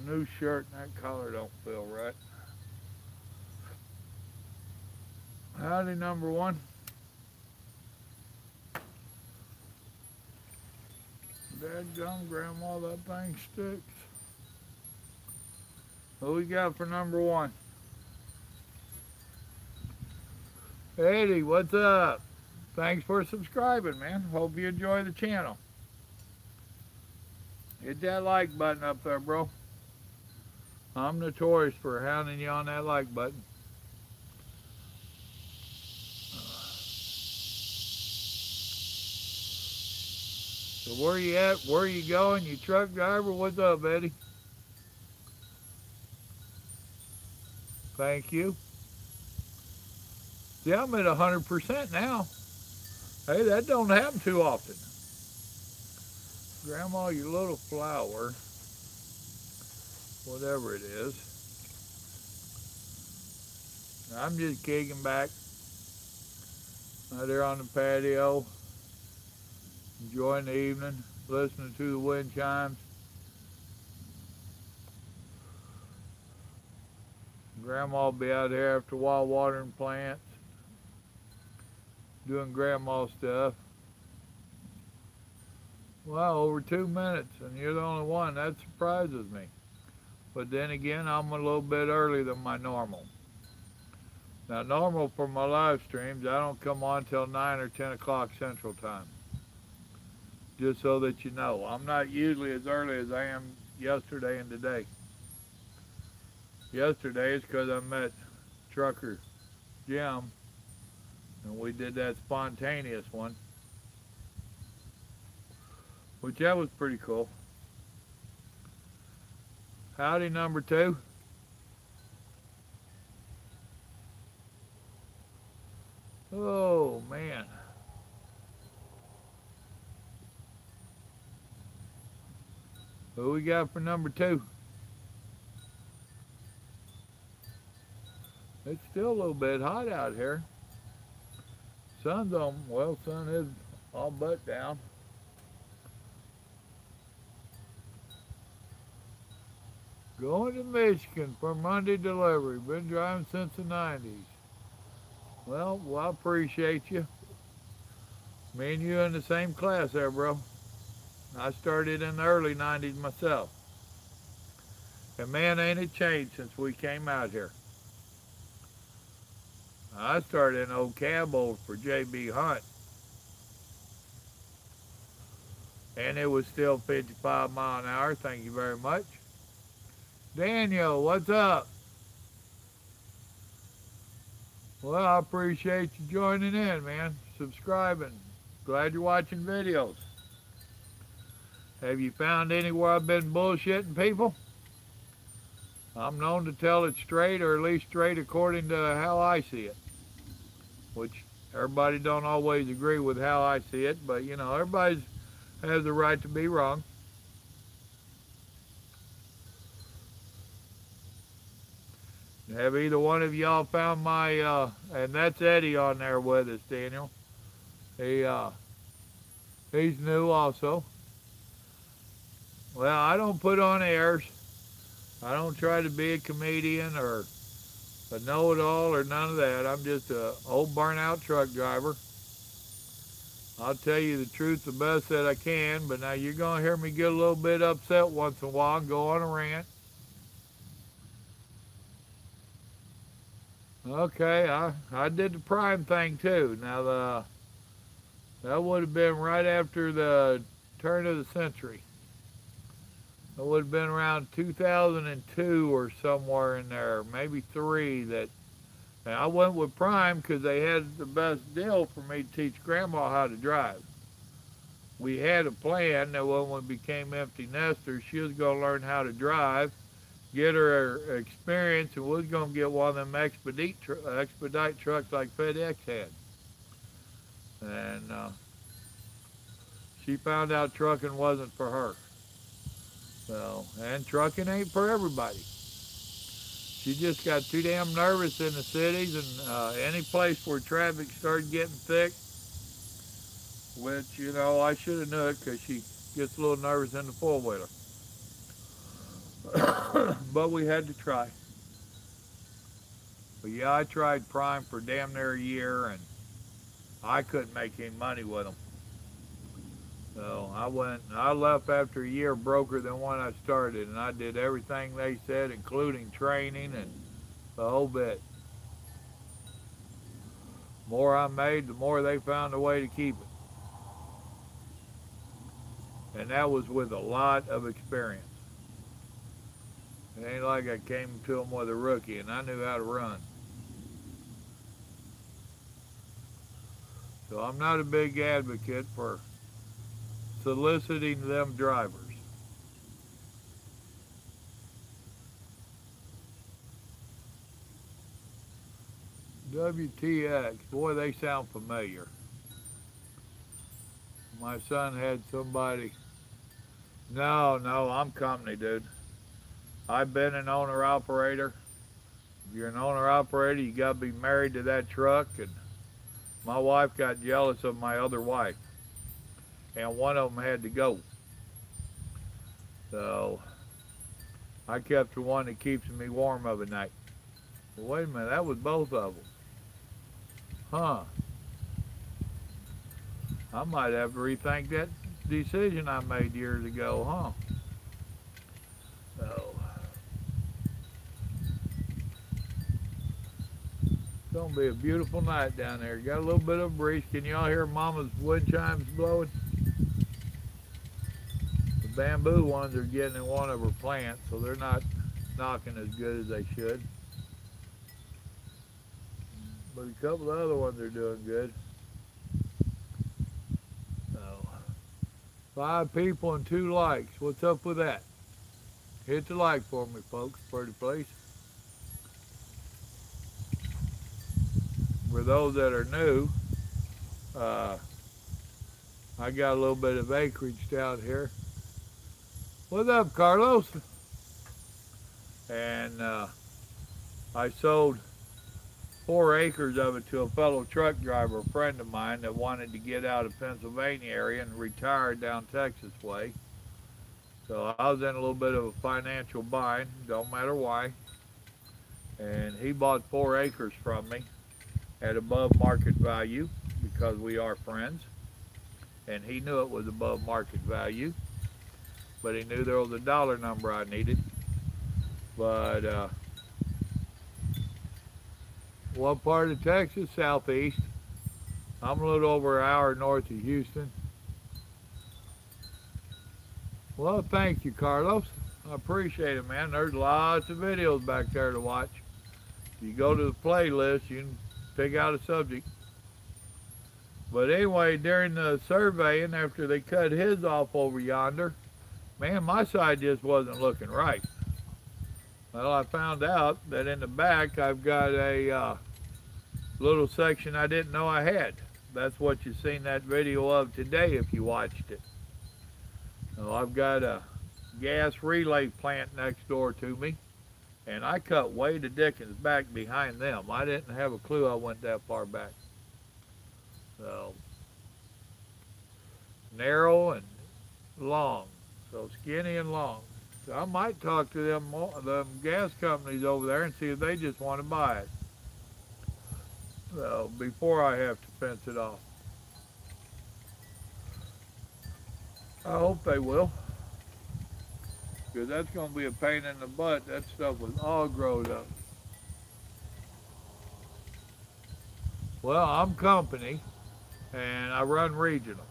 new shirt and that collar don't feel right. Howdy, number one. Dadgum, Grandma, that thing sticks. What we got for number one? Eddie, what's up? Thanks for subscribing, man. Hope you enjoy the channel. Hit that like button up there, bro. I'm notorious for hounding you on that like button. So where you at? Where you going? You truck driver? What's up, Eddie? Thank you. Yeah, I'm at 100% now. Hey, that don't happen too often. Grandma, your little flower, whatever it is. I'm just kicking back out there on the patio, enjoying the evening, listening to the wind chimes. Grandma will be out there after a while watering plants, doing grandma stuff. Wow, over 2 minutes, and you're the only one. That surprises me. But then again, I'm a little bit earlier than my normal. Now, normal for my live streams, I don't come on till 9 or 10 o'clock Central Time. Just so that you know. I'm not usually as early as I am yesterday and today. Yesterday is because I met Trucker Jim, and we did that spontaneous one, which that was pretty cool. Howdy, number two. Oh, man. Who we got for number two? It's still a little bit hot out here. Sun's on, well, sun is all but down. Going to Michigan for Monday delivery. Been driving since the 90s. Well, I appreciate you. Me and you in the same class there, bro. I started in the early 90s myself. And man, ain't it changed since we came out here. I started in old Cabot for J.B. Hunt. And it was still 55 miles an hour. Thank you very much. Daniel, what's up? Well, I appreciate you joining in, man. Subscribing. Glad you're watching videos. Have you found anywhere I've been bullshitting people? I'm known to tell it straight, or at least straight according to how I see it. Which everybody don't always agree with how I see it, but you know, everybody has the right to be wrong. Have either one of y'all found my, and that's Eddie on there with us, Daniel. He's new also. Well, I don't put on airs. I don't try to be a comedian or a know-it-all or none of that. I'm just an old burnt-out truck driver. I'll tell you the truth the best that I can, but now you're going to hear me get a little bit upset once in a while and go on a rant. Okay, I did the Prime thing too. Now, that would have been right after the turn of the century. It would have been around 2002 or somewhere in there, maybe 3. That and I went with Prime because they had the best deal for me to teach Grandma how to drive. We had a plan that when we became empty nesters, she was going to learn how to drive, get her experience, and we was going to get one of them expedite trucks like FedEx had. And she found out trucking wasn't for her. So, and trucking ain't for everybody. She just got too damn nervous in the cities and any place where traffic started getting thick, which, you know, I should have knew it because she gets a little nervous in the four-wheeler. but we had to try. But yeah, I tried Prime for damn near a year, and I couldn't make any money with them. So I left after a year broker than when I started, and I did everything they said, including training and the whole bit. The more I made, the more they found a way to keep it. And that was with a lot of experience. It ain't like I came to them with a rookie and I knew how to run. So I'm not a big advocate for soliciting them drivers. WTX, boy, they sound familiar. My son had somebody. No, I'm company, dude. I've been an owner-operator. If you're an owner-operator, you got to be married to that truck. And my wife got jealous of my other wife, and one of them had to go. So I kept the one that keeps me warm of a night. Well, wait a minute, that was both of them. Huh. I might have to rethink that decision I made years ago, huh? So it's going to be a beautiful night down there. Got a little bit of a breeze. Can y'all hear Mama's wind chimes blowing? The bamboo ones are getting in one of her plants, so they're not knocking as good as they should. But a couple of other ones are doing good. So, 5 people and 2 likes. What's up with that? Hit the like for me, folks. Pretty please. For those that are new, I got a little bit of acreage down here. What's up, Carlos? And I sold 4 acres of it to a fellow truck driver, a friend of mine that wanted to get out of Pennsylvania area and retire down Texas way. So I was in a little bit of a financial bind, don't matter why. And he bought 4 acres from me at above market value because we are friends. And he knew it was above market value, but he knew there was a dollar number I needed. But what part of Texas? Southeast. I'm a little over an hour north of Houston. Well, thank you, Carlos. I appreciate it, man. There's lots of videos back there to watch. If you go to the playlist, you can pick out a subject. But anyway, during the surveying, after they cut his off over yonder, man, my side just wasn't looking right. Well, I found out that in the back, I've got a little section I didn't know I had. That's what you've seen that video of today if you watched it. So I've got a gas relay plant next door to me, and I cut way to dickens back behind them. I didn't have a clue I went that far back. So narrow and long, so skinny and long. So I might talk to them gas companies over there and see if they just want to buy it. So before I have to fence it off. I hope they will, because that's going to be a pain in the butt. That stuff was all grown up. Well, I'm company, and I run regional.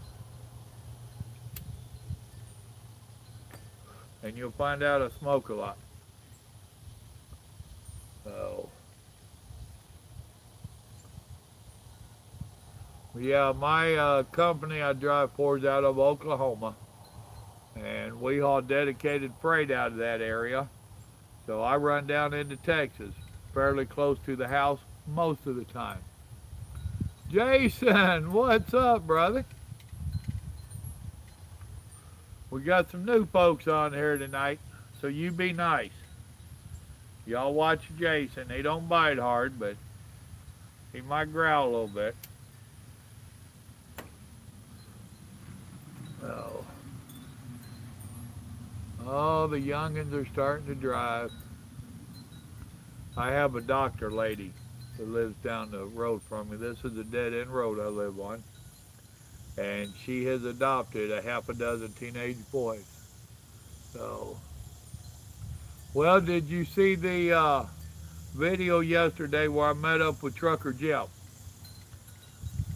And you'll find out I smoke a lot. So, yeah, my company I drive for is out of Oklahoma. And we haul dedicated freight out of that area. So I run down into Texas, fairly close to the house most of the time. Jason, what's up, brother? We got some new folks on here tonight, so you be nice. Y'all watch Jason. He don't bite hard, but he might growl a little bit. Oh, the youngins are starting to drive. I have a doctor lady that lives down the road from me. This is a dead-end road I live on. And she has adopted a half a dozen teenage boys. So, well, did you see the video yesterday where I met up with Trucker Jim?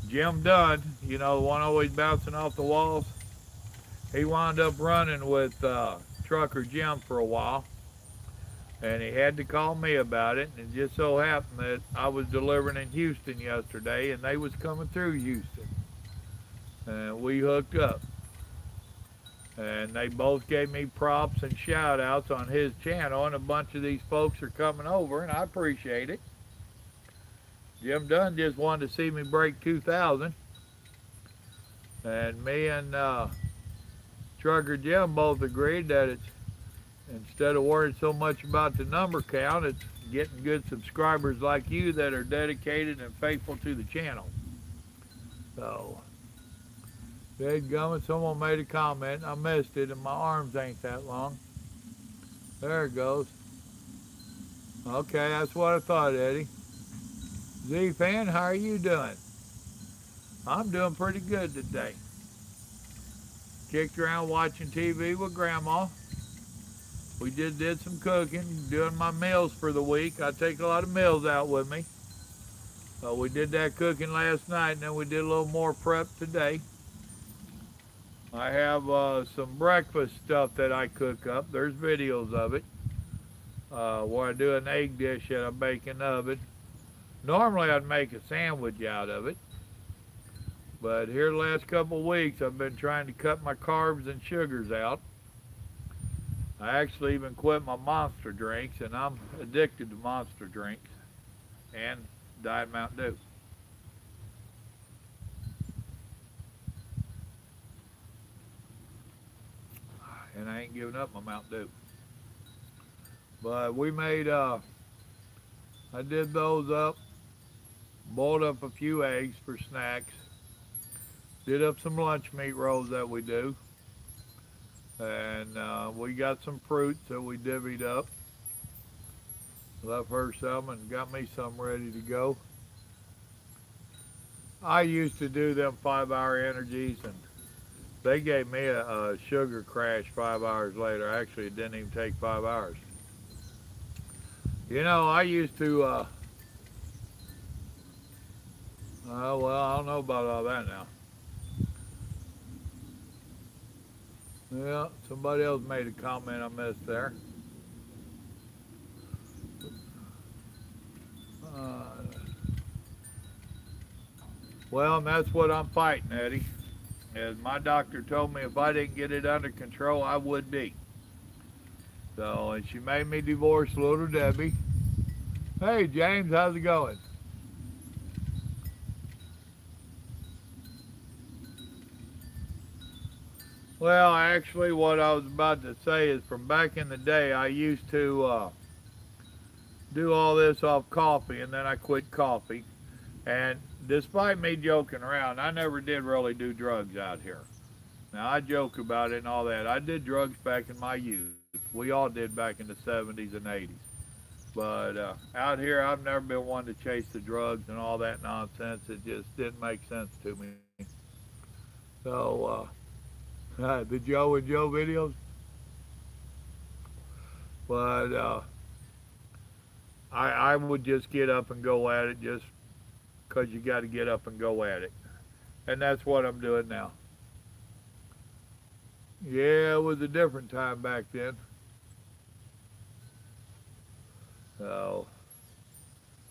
Jim Dunn, you know, the one always bouncing off the walls. He wound up running with Trucker Jim for a while, and he had to call me about it. And it just so happened that I was delivering in Houston yesterday, and they was coming through Houston, and we hooked up. And they both gave me props and shout outs on his channel, and a bunch of these folks are coming over, and I appreciate it. Jim Dunn just wanted to see me break 2,000, and me and Trucker Jim both agreed that it's, instead of worrying so much about the number count, it's getting good subscribers like you that are dedicated and faithful to the channel. So, dadgummit, someone made a comment, I missed it, and my arms ain't that long. There it goes. Okay, that's what I thought, Eddie. Z-Fan, how are you doing? I'm doing pretty good today. Kicked around watching TV with Grandma. We did some cooking, doing my meals for the week. I take a lot of meals out with me. We did that cooking last night, and then we did a little more prep today. I have some breakfast stuff that I cook up. There's videos of it. Where I do an egg dish that I bake in the oven. Normally I'd make a sandwich out of it. But here the last couple of weeks I've been trying to cut my carbs and sugars out. I actually even quit my Monster drinks, and I'm addicted to Monster drinks and Diet Mountain Dew. And I ain't giving up my Mountain Dew. But we made, I did those up, boiled up a few eggs for snacks, did up some lunch meat rolls that we do, and we got some fruits that we divvied up. Left her some and got me some ready to go. I used to do them 5-hour energies, and they gave me a sugar crash 5 hours later. Actually, it didn't even take 5 hours. You know, I used to, well, I don't know about all that now. Yeah, somebody else made a comment I missed there. Well, and that's what I'm fighting, Eddie. As my doctor told me, if I didn't get it under control, I would be. So, and she made me divorce little Debbie. Hey, James, how's it going? Well, actually, what I was about to say is from back in the day, I used to do all this off coffee, and then I quit coffee. And despite me joking around, I never did really do drugs out here. Now, I joke about it and all that. I did drugs back in my youth. We all did back in the 70s and 80s. But out here, I've never been one to chase the drugs and all that nonsense. It just didn't make sense to me. So, the Joe and Joe videos. But I would just get up and go at it just because you got to get up and go at it. And that's what I'm doing now. Yeah, it was a different time back then. So,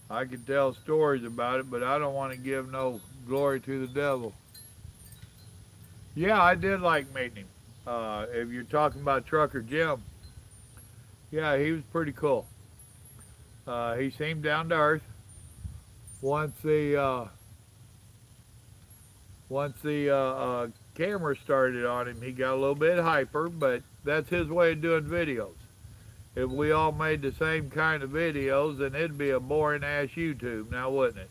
I could tell stories about it, but I don't want to give no glory to the devil. Yeah, I did like meeting him. If you're talking about Trucker Jim, yeah, he was pretty cool. He seemed down to earth. Once the camera started on him, he got a little bit hyper, but that's his way of doing videos. If we all made the same kind of videos, then it'd be a boring ass YouTube now, wouldn't it?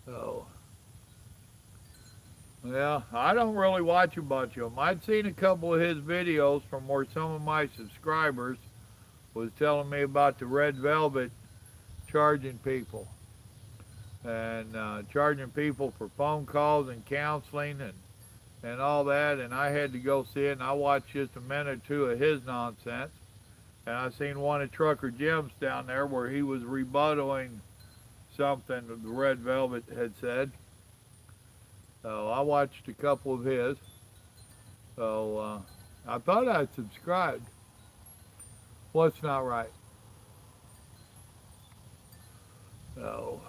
So, yeah, I don't really watch a bunch of them. I'd seen a couple of his videos from where some of my subscribers was telling me about the red velvet charging people. And charging people for phone calls and counseling and all that. And I had to go see it, and I watched just a minute or two of his nonsense. And I seen one of Trucker Jim's down there where he was rebuttaling something that the Red Velvet had said. So I watched a couple of his. So I thought I'd subscribed. What's not right? So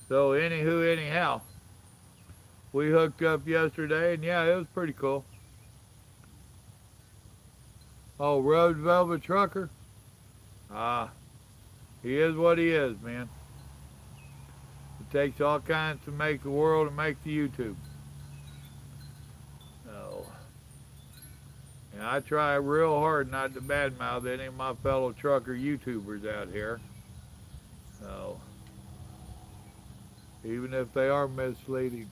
anywho, anyhow, we hooked up yesterday, and yeah, it was pretty cool. Oh, Red Velvet Trucker? He is what he is, man. It takes all kinds to make the world and make the YouTube. So, and I try real hard not to badmouth any of my fellow trucker YouTubers out here. So, even if they are misleading.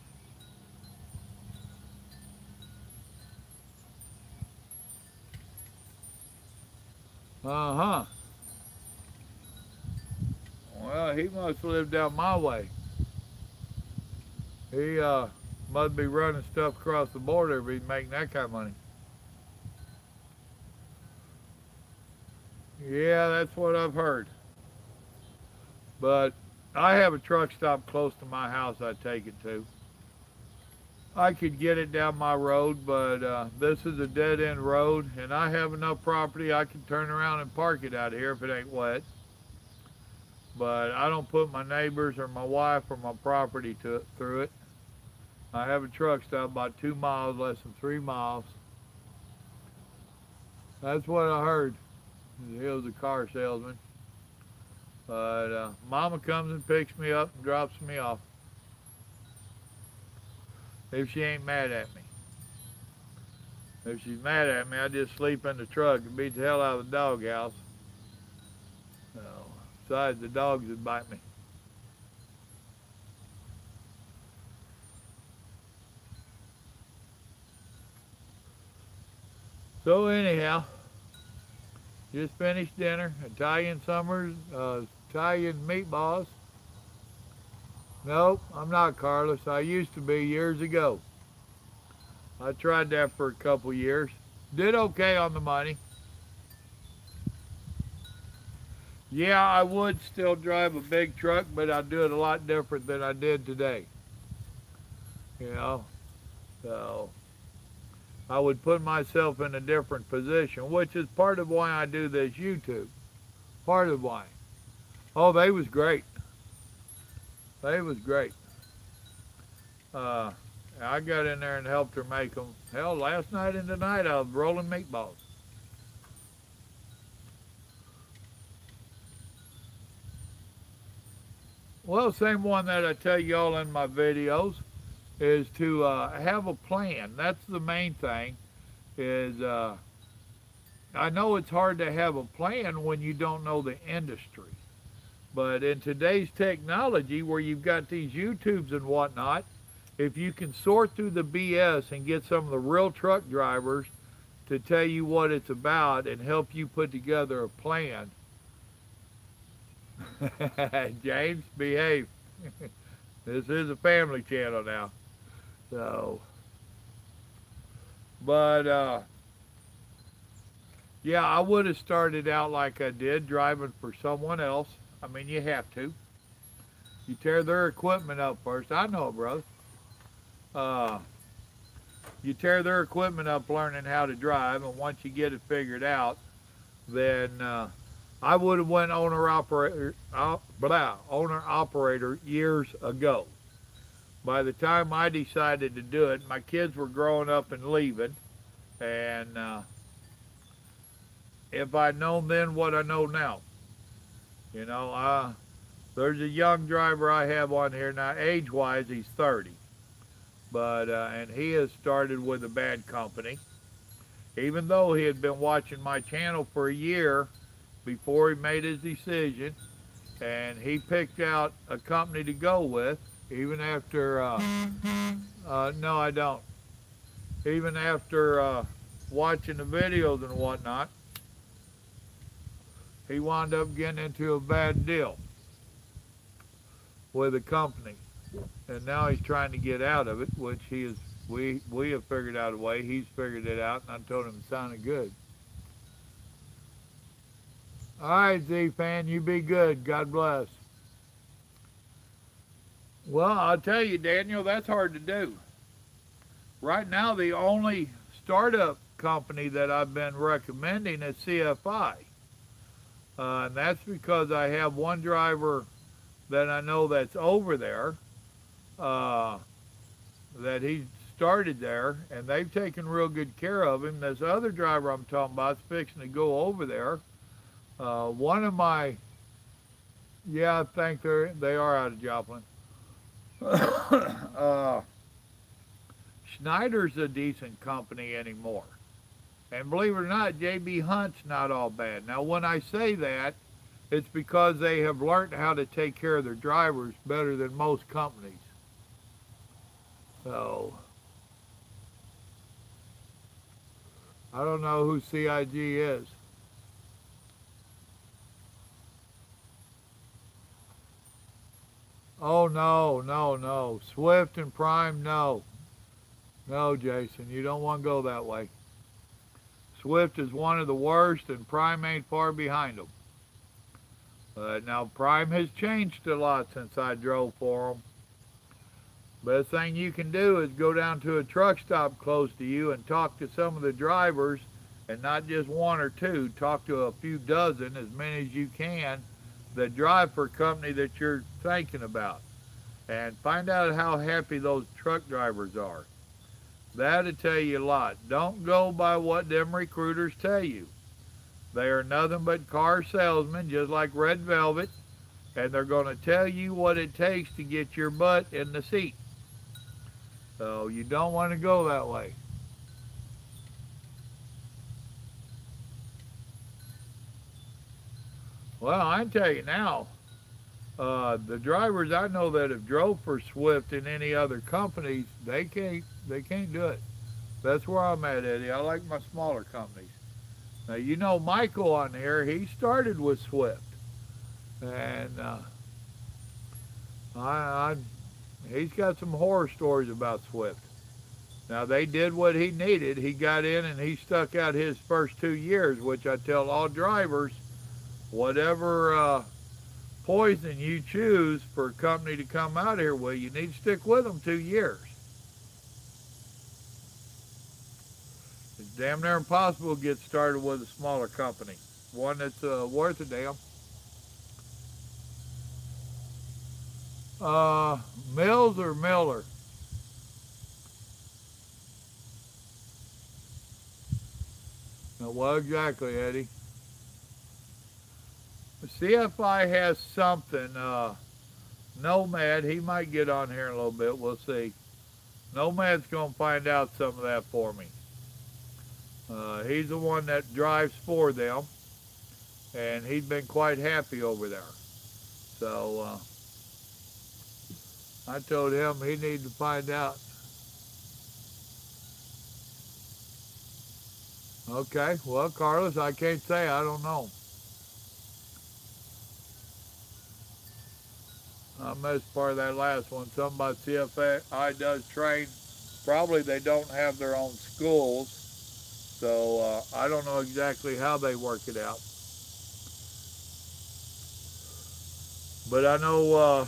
Uh-huh. Well, he must have lived out my way. He must be running stuff across the border if he's making that kind of money. Yeah, that's what I've heard. But I have a truck stop close to my house I take it to. I could get it down my road, but this is a dead-end road, and I have enough property I can turn around and park it out here if it ain't wet. But I don't put my neighbors or my wife or my property through it. I have a truck stop about 2 miles, less than 3 miles. That's what I heard. He was a car salesman. But Mama comes and picks me up and drops me off. If she ain't mad at me. If she's mad at me, I just sleep in the truck and beat the hell out of the doghouse. So, besides, the dogs would bite me. So anyhow, just finished dinner. Italian meatballs. Nope, I'm not, Carlos. I used to be years ago. I tried that for a couple years. Did okay on the money. Yeah, I would still drive a big truck, but I'd do it a lot different than I did today. You know, so I would put myself in a different position, which is part of why I do this YouTube. Part of why. Oh, they was great. They was great. I got in there and helped her make them. Hell, last night and tonight I was rolling meatballs. Well, same one that I tell y'all in my videos is to have a plan. That's the main thing. Is I know it's hard to have a plan when you don't know the industry. But in today's technology, where you've got these YouTubes and whatnot, if you can sort through the BS and get some of the real truck drivers to tell you what it's about and help you put together a plan. James, behave. This is a family channel now. So, but yeah, I would have started out like I did, driving for someone else. I mean, you have to. You tear their equipment up first. I know it, brother. You tear their equipment up learning how to drive, and once you get it figured out, then I would have went owner-operator years ago. By the time I decided to do it, my kids were growing up and leaving, and if I'd known then what I know now, you know, there's a young driver I have on here now. Age-wise, he's 30. But, and he has started with a bad company. Even though he had been watching my channel for a year before he made his decision. And he picked out a company to go with, even after, no, I don't. Even after watching the videos and whatnot. he wound up getting into a bad deal with a company, and now he's trying to get out of it, which he is. We have figured out a way. He's figured it out, and I told him it sounded good. All right, Z-Fan, you be good. God bless. Well, I'll tell you, Daniel, that's hard to do. Right now, the only startup company that I've been recommending is CFI. And that's because I have one driver that I know that's over there, uh, that he started there, and they've taken real good care of him. This other driver I'm talking about is fixing to go over there. One of my, yeah, I think they are out of Joplin. uh, Schneider's a decent company anymore. And believe it or not, JB Hunt's not all bad. Now, when I say that, it's because they have learned how to take care of their drivers better than most companies. So, I don't know who CIG is. Oh, no, no, no. Swift and Prime, no. No, Jason, you don't want to go that way. Swift is one of the worst, and Prime ain't far behind them. Now, Prime has changed a lot since I drove for them. Best thing you can do is go down to a truck stop close to you and talk to some of the drivers, and not just one or two. Talk to a few dozen, as many as you can, that drive for a company that you're thinking about. And find out how happy those truck drivers are. That'll tell you a lot. Don't go by what them recruiters tell you. They are nothing but car salesmen, just like Red Velvet, and they're going to tell you what it takes to get your butt in the seat. So you don't want to go that way. Well, I can tell you now, the drivers I know that have drove for Swift and any other companies, they can't do it. That's where I'm at, Eddie. I like my smaller companies. Now, you know Michael on here, he started with Swift. And I, he's got some horror stories about Swift. Now, they did what he needed. He got in and he stuck out his first 2 years, which I tell all drivers, whatever poison you choose for a company to come out here with, you need to stick with them 2 years. It's damn near impossible to get started with a smaller company, one that's worth a damn. Mills or Miller? Well, exactly, Eddie. CFI has something. Nomad, he might get on here in a little bit. We'll see. Nomad's going to find out some of that for me. He's the one that drives for them, and he's been quite happy over there. So I told him he needed to find out. Okay, well, Carlos, I can't say. I don't know. I missed part of that last one. Something about CFI does train. Probably they don't have their own schools, so I don't know exactly how they work it out. But I know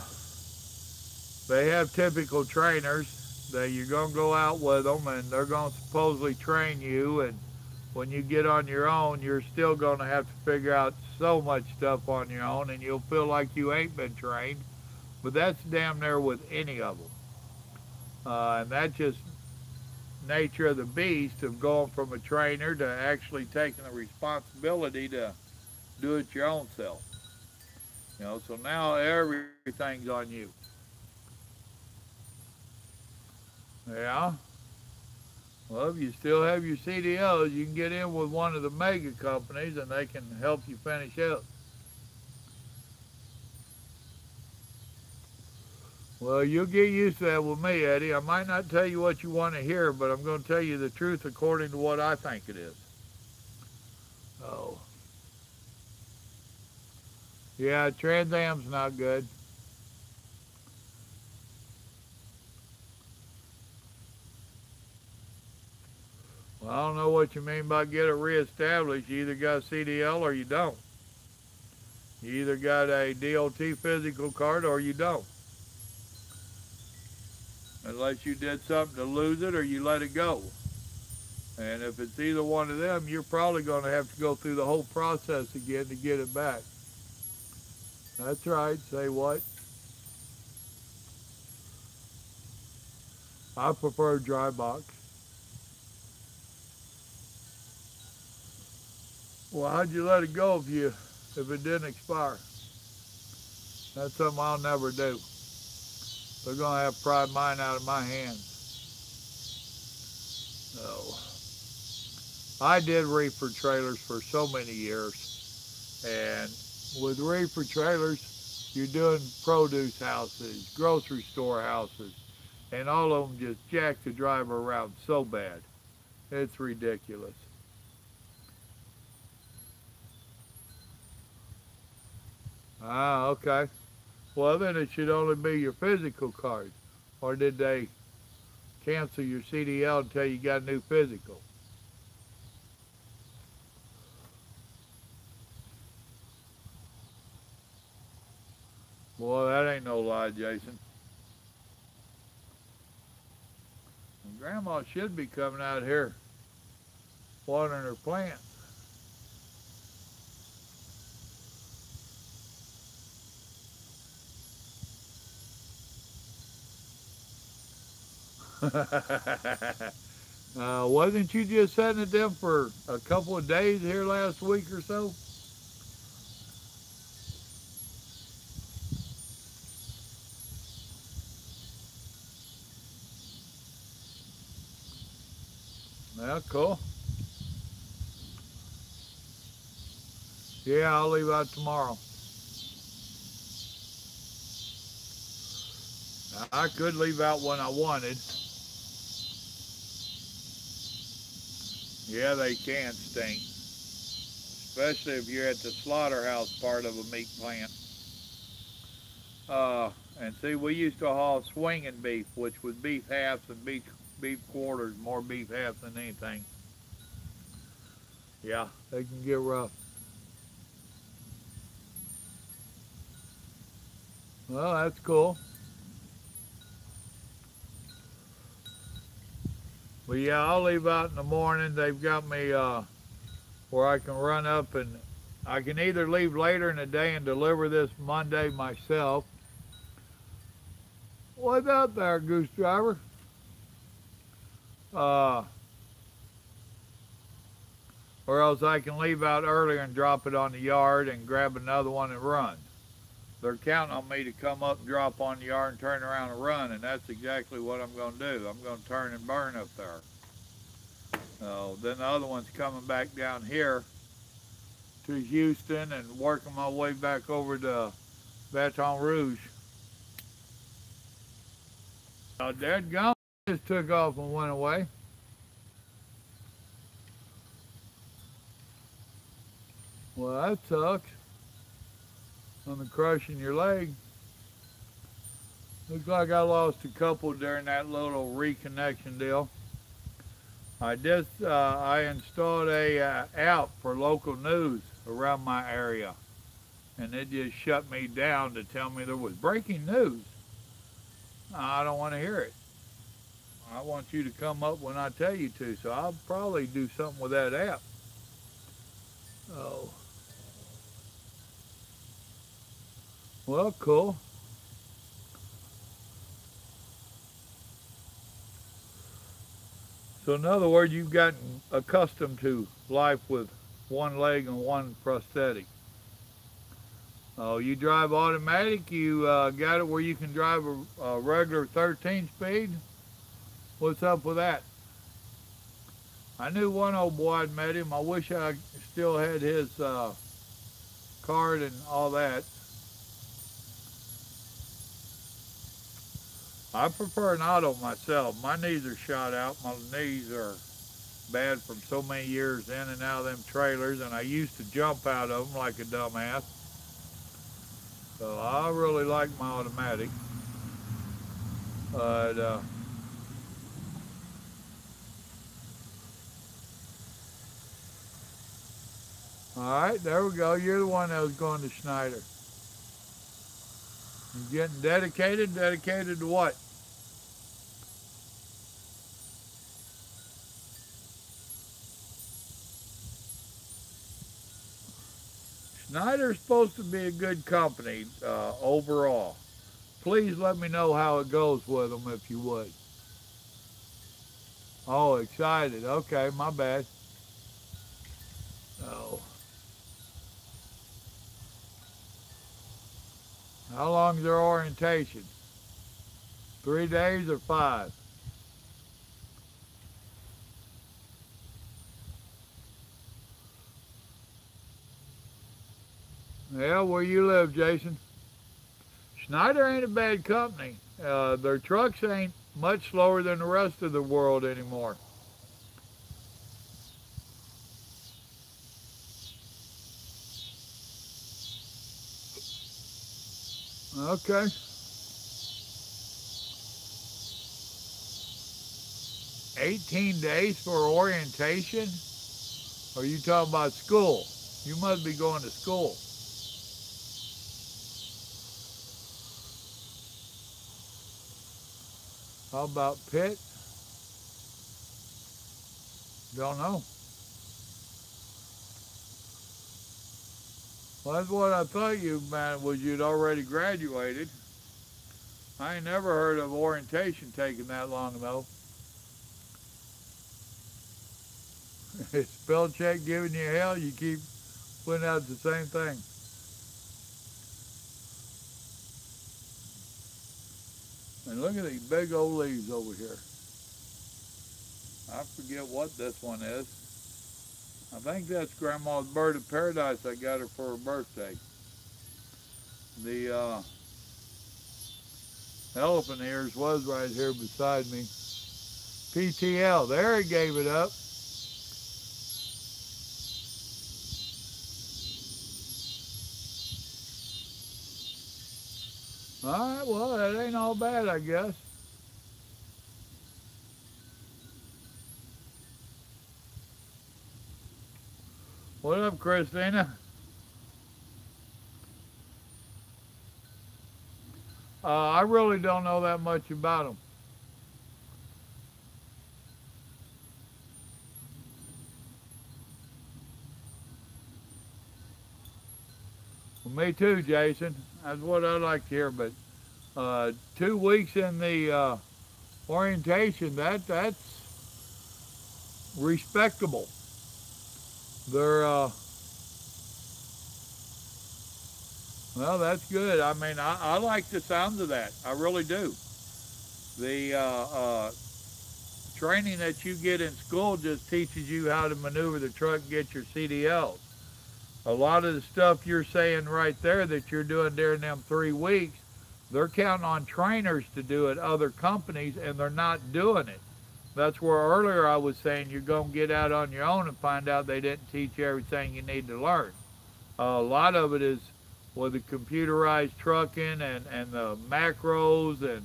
they have typical trainers that you're going to go out with them, and they're going to supposedly train you, and when you get on your own, you're still going to have to figure out so much stuff on your own, and you'll feel like you ain't been trained. But that's damn near with any of them. And that's just nature of the beast of going from a trainer to actually taking the responsibility to do it your own self. You know, so now everything's on you. Yeah. Well, if you still have your CDLs, you can get in with one of the mega companies and they can help you finish up. Well, you'll get used to that with me, Eddie. I might not tell you what you want to hear, but I'm going to tell you the truth according to what I think it is. Oh. Yeah, Trans Am's not good. Well, I don't know what you mean by get it reestablished. You either got a CDL or you don't. You either got a DOT physical card or you don't. Unless you did something to lose it or you let it go. And if it's either one of them, you're probably going to have to go through the whole process again to get it back. That's right. Say what? I prefer dry box. Well, how'd you let it go if it didn't expire? That's something I'll never do. They're gonna have to pry mine out of my hands. No. I did reefer trailers for so many years, and with reefer trailers, you're doing produce houses, grocery store houses, and all of them just jack the driver around so bad. It's ridiculous. Ah, okay. Well, then it should only be your physical card. Or did they cancel your CDL until you got a new physical? Boy, that ain't no lie, Jason. And Grandma should be coming out here watering her plants. Wasn't you just sitting at them for a couple of days here last week or so? Yeah, cool. Yeah, I'll leave out tomorrow. I could leave out when I wanted. Yeah, they can stink, especially if you're at the slaughterhouse part of a meat plant. And see, we used to haul swinging beef, which was beef halves and beef quarters, more beef halves than anything. Yeah, they can get rough. Well, that's cool. But yeah, I'll leave out in the morning. They've got me where I can run up and I can either leave later in the day and deliver this Monday myself. What's out there, Goose Driver? Uh, or else I can leave out earlier and drop it on the yard and grab another one and run. They're counting on me to come up and drop on the yard and turn around and run, and that's exactly what I'm going to do. I'm going to turn and burn up there. Then the other one's coming back down here to Houston and working my way back over to Baton Rouge. Dad gone just took off and went away. Well, that sucks. On the crushing your leg. Looks like I lost a couple during that little reconnection deal. I installed a app for local news around my area, and it just shut me down to tell me there was breaking news. I don't want to hear it. I want you to come up when I tell you to, so I'll probably do something with that app. Oh, well, cool. So in other words, you've gotten accustomed to life with one leg and one prosthetic. Oh, you drive automatic? You got it where you can drive a regular 13 speed? What's up with that? I knew one old boy I'd met him. I wish I still had his card and all that. I prefer an auto myself. My knees are shot out. My knees are bad from so many years in and out of them trailers, and I used to jump out of them like a dumbass. So I really like my automatic. But all right, there we go. You're the one that was going to Schneider. You're getting dedicated. Dedicated to what? Schneider's supposed to be a good company overall. Please let me know how it goes with them if you would. Oh, excited. Okay, my bad. Oh, how long's their orientation? 3 days or 5? Yeah, where you live, Jason? Schneider ain't a bad company. Their trucks ain't much slower than the rest of the world anymore. Okay. 18 days for orientation? Or are you talking about school? You must be going to school. How about Pitt? Don't know. Well, that's what I thought you meant was you'd already graduated. I ain't never heard of orientation taking that long though. Spell check giving you hell, you keep putting out the same thing. And look at these big old leaves over here. I forget what this one is. I think that's Grandma's bird of paradise I got her for her birthday. The elephant ears was right here beside me. PTL, there he gave it up. All right, well, that ain't all bad, I guess. What up, Christina? I really don't know that much about them. Well, me too, Jason. That's what I'd like to hear. But 2 weeks in the orientation, that's respectable. They're well, that's good. I mean, I like the sound of that. I really do. The training that you get in school just teaches you how to maneuver the truck and get your CDLs. A lot of the stuff you're saying right there that you're doing during them 3 weeks, they're counting on trainers to do it, other companies, and they're not doing it. That's where earlier I was saying you're going to get out on your own and find out they didn't teach you everything you need to learn. A lot of it is with the computerized trucking and the macros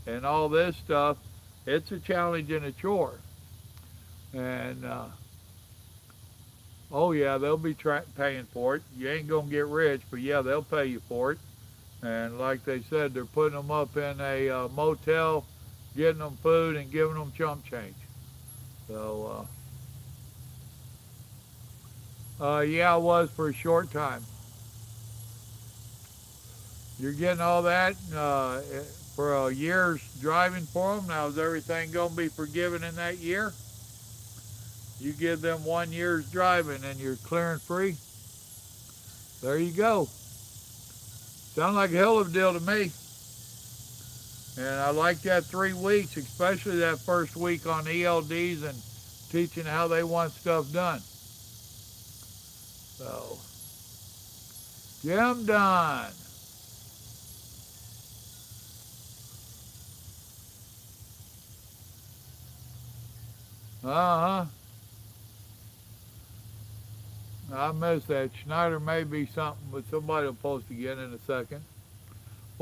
and all this stuff. It's a challenge and a chore. And oh yeah, they'll be paying for it. You ain't gonna get rich, but yeah, they'll pay you for it. And like they said, they're putting them up in a motel, getting them food and giving them chump change. So yeah, I was for a short time. You're getting all that for a year's driving for them. Now, is everything going to be forgiven in that year? You give them 1 year's driving and you're clearing free. There you go. Sounds like a hell of a deal to me. And I like that 3 weeks, especially that first week on ELDs and teaching how they want stuff done. So, Jim done. Uh-huh. I missed that. Schneider may be something, but somebody will post again in a second.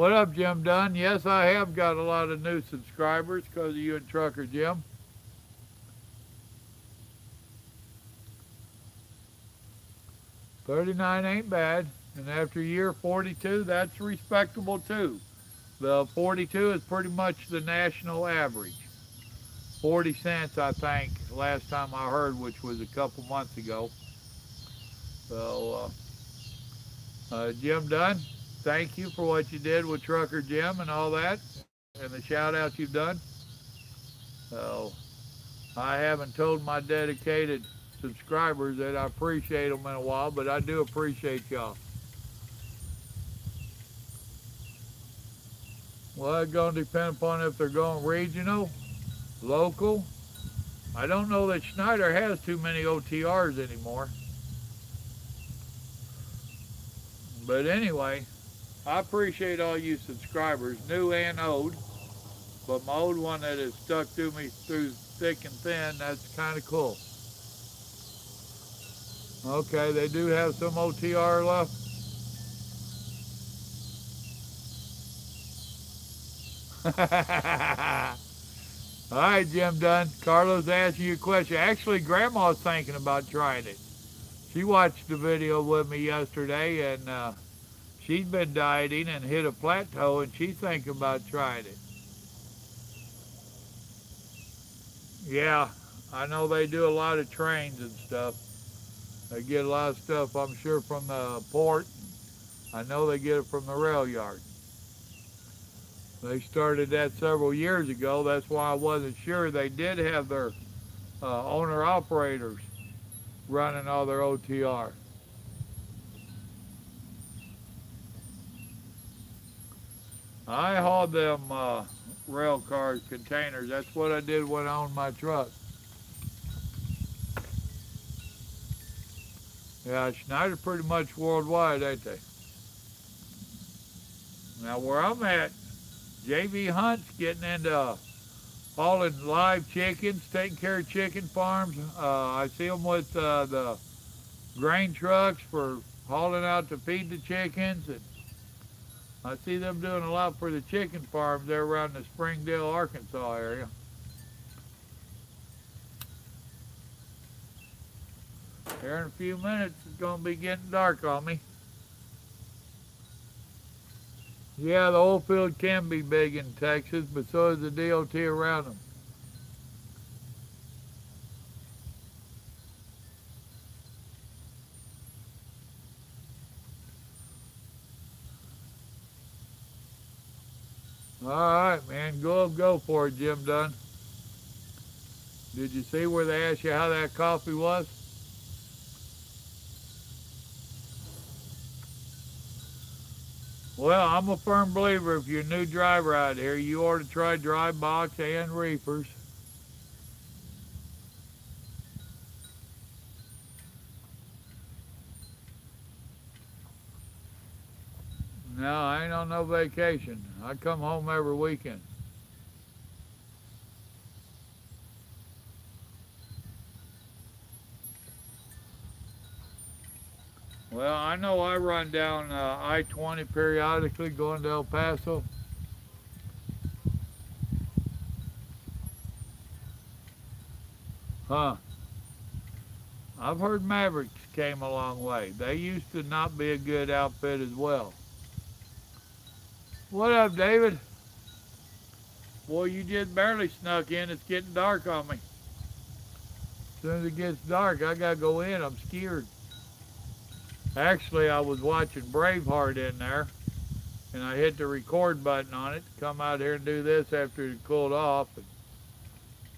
What up, Jim Dunn? Yes, I have got a lot of new subscribers because of you and Trucker Jim. $39 ain't bad. And after year 42, that's respectable too. The 42 is pretty much the national average. 40 cents, I think, last time I heard, which was a couple months ago. So, Jim Dunn, thank you for what you did with Trucker Jim and all that, and the shout outs you've done. So, I haven't told my dedicated subscribers that I appreciate them in a while, but I do appreciate y'all. Well, it's going to depend upon if they're going regional, local. I don't know that Schneider has too many OTRs anymore. But anyway, I appreciate all you subscribers, new and old. But my old one that has stuck to me through thick and thin, that's kind of cool. Okay, they do have some OTR left. All right, Jim Dunn. Carlos asking you a question. Actually, Grandma's thinking about trying it. She watched the video with me yesterday, and she's been dieting and hit a plateau, and she's thinking about trying it. Yeah, I know they do a lot of trains and stuff. They get a lot of stuff, I'm sure, from the port. I know they get it from the rail yard. They started that several years ago. That's why I wasn't sure. They did have their owner-operators running all their OTR. I hauled them rail cars, containers. That's what I did when I owned my truck. Yeah, Schneider pretty much worldwide, ain't they? Now where I'm at, J.B. Hunt's getting into hauling live chickens, taking care of chicken farms. I see them with the grain trucks for hauling out to feed the chickens. And I see them doing a lot for the chicken farms there around the Springdale, Arkansas area. Here in a few minutes, it's going to be getting dark on me. Yeah, the oil field can be big in Texas, but so is the DOT around them. All right, man, go for it, Jim Dunn. Did you see where they asked you how that coffee was? Well, I'm a firm believer if you're a new driver out here, you ought to try dry box and reefers. No, I ain't on no vacation. I come home every weekend. Well, I know I run down I-20 periodically going to El Paso. Huh. I've heard Mavericks came a long way. They used to not be a good outfit as well. What up, David? Boy, you just barely snuck in. It's getting dark on me. As soon as it gets dark, I gotta go in. I'm scared. Actually, I was watching Braveheart in there, and I hit the record button on it to come out here and do this after it cooled off. And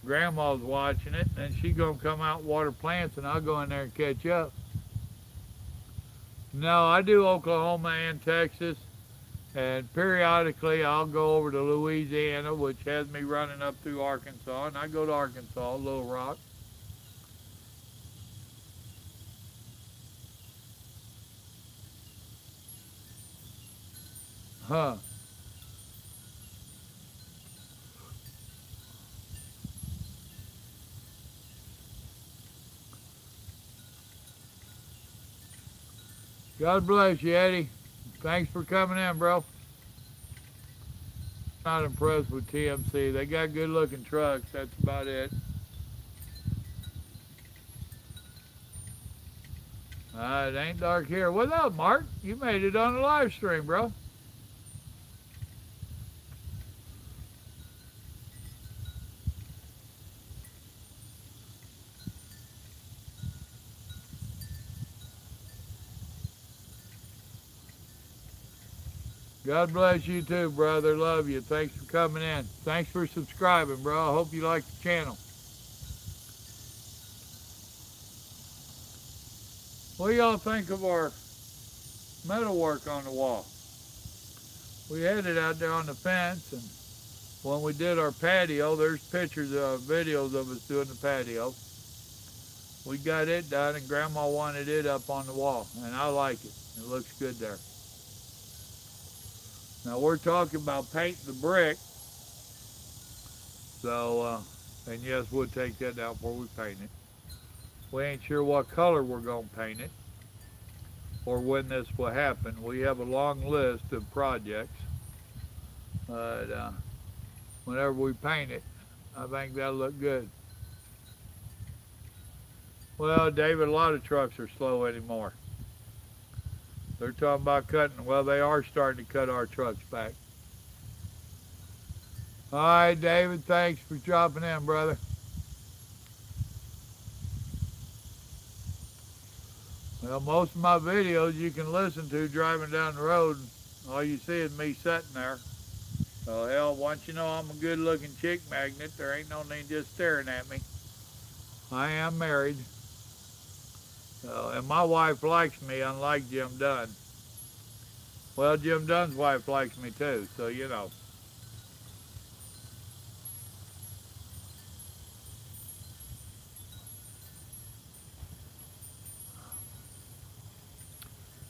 Grandma's watching it, and she's gonna come out and water plants, and I'll go in there and catch up. No, I do Oklahoma and Texas, and periodically I'll go over to Louisiana, which has me running up through Arkansas, and I go to Arkansas, Little Rock. Huh. God bless you, Eddie. Thanks for coming in, bro. not impressed with TMC. They got good looking trucks. That's about it. It ain't dark here. What's up, Mark? You made it on the live stream, bro. God bless you too, brother. Love you. Thanks for coming in. Thanks for subscribing, bro. I hope you like the channel. What do y'all think of our metal work on the wall? We had it out there on the fence, and when we did our patio, there's pictures, videos of us doing the patio. We got it done, and Grandma wanted it up on the wall, and I like it. It looks good there. Now we're talking about painting the brick, so, and yes, we'll take that down before we paint it. We ain't sure what color we're going to paint it, or when this will happen. We have a long list of projects, but whenever we paint it, I think that'll look good. Well, David, a lot of trucks are slow anymore. They're talking about cutting. Well, they are starting to cut our trucks back. All right, David, thanks for dropping in, brother. Well, most of my videos you can listen to driving down the road. All you see is me sitting there. So, hell, once you know I'm a good-looking chick magnet, there ain't no need just staring at me. I am married. And my wife likes me, unlike Jim Dunn. Well, Jim Dunn's wife likes me too, so you know.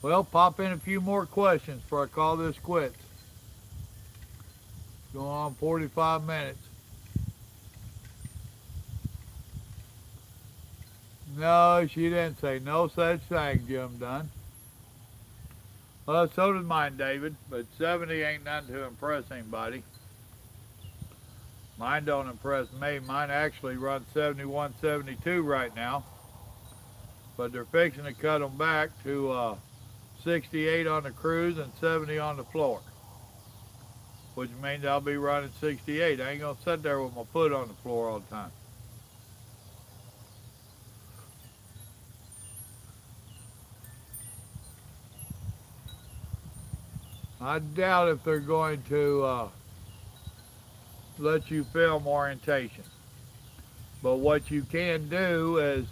Well, pop in a few more questions before I call this quits. Going on 45 minutes. No, she didn't say no such thing, Jim Dunn. Well, so did mine, David, but 70 ain't nothing to impress anybody. Mine don't impress me. Mine actually runs 71, 72 right now, but they're fixing to cut them back to 68 on the cruise and 70 on the floor, which means I'll be running 68. I ain't gonna sit there with my foot on the floor all the time. I doubt if they're going to let you film orientation. But what you can do is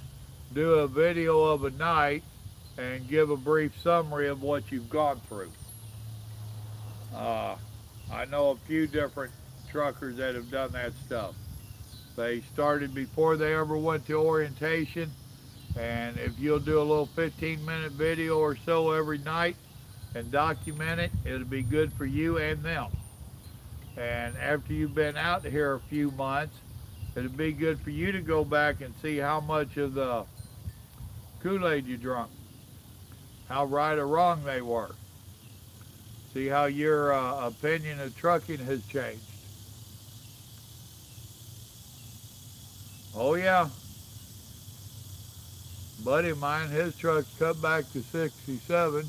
do a video of a night and give a brief summary of what you've gone through. I know a few different truckers that have done that stuff. They started before they ever went to orientation, and if you'll do a little 15-minute video or so every night and document it, it'll be good for you and them. And after you've been out here a few months, it'll be good for you to go back and see how much of the Kool-Aid you drunk, how right or wrong they were. See how your opinion of trucking has changed. Oh yeah. Buddy of mine, his truck's cut back to 67.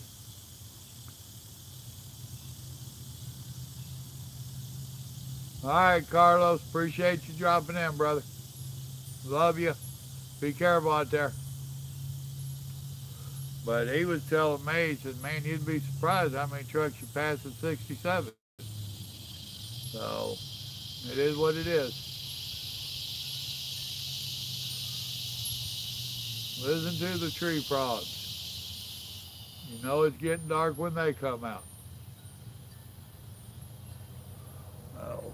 All right, Carlos, appreciate you dropping in, brother. Love you. Be careful out there. But he was telling me, he said, man, you'd be surprised how many trucks you pass at 67. So, it is what it is. Listen to the tree frogs. You know it's getting dark when they come out. Oh.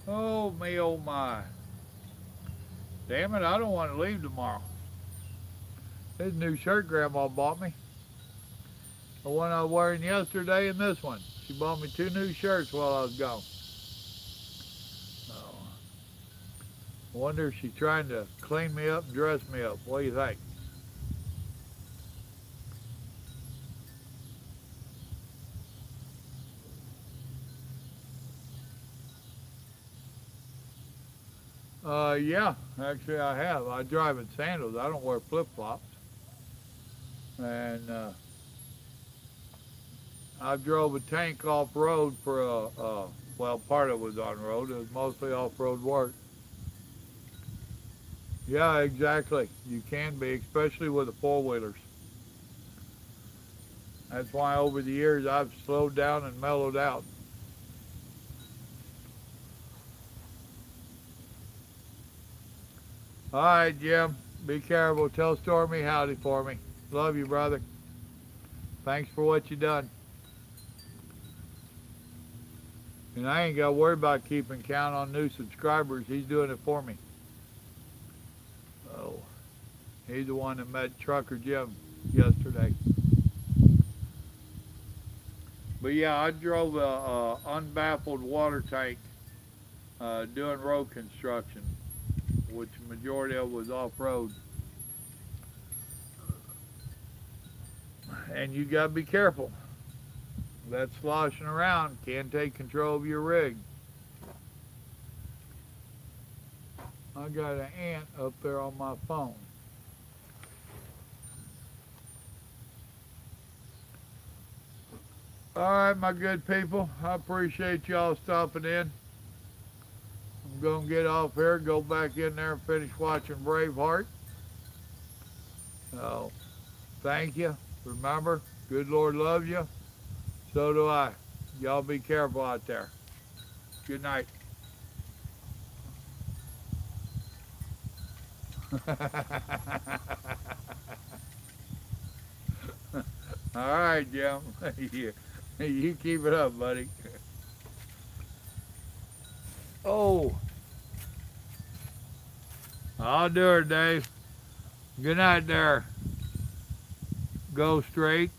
Oh, me, oh, my. Damn it, I don't want to leave tomorrow. This new shirt Grandma bought me. The one I was wearing yesterday and this one. She bought me 2 new shirts while I was gone. Oh. I wonder if she's trying to clean me up and dress me up. What do you think? Yeah, actually I have. I drive in sandals. I don't wear flip-flops. And I drove a tank off-road for well, part of it was on-road. It was mostly off-road work. Yeah, exactly. You can be, especially with the four-wheelers. That's why over the years I've slowed down and mellowed out. All right, Jim. Be careful. Tell Stormy howdy for me. Love you, brother. Thanks for what you done. And I ain't got to worry about keeping count on new subscribers. He's doing it for me. Oh, he's the one that met Trucker Jim yesterday. But yeah, I drove a unbaffled water tank doing road construction, which the majority of it was off-road. And you got to be careful. That sloshing around can take control of your rig. I got an ant up there on my phone. All right, my good people. I appreciate y'all stopping in. I'm going to get off here, go back in there and finish watching Braveheart. So, thank you. Remember, good Lord loves you. So do I. Y'all be careful out there. Good night. All right, Jim. You keep it up, buddy. Oh, I'll do it, Dave. Good night there. Go straight.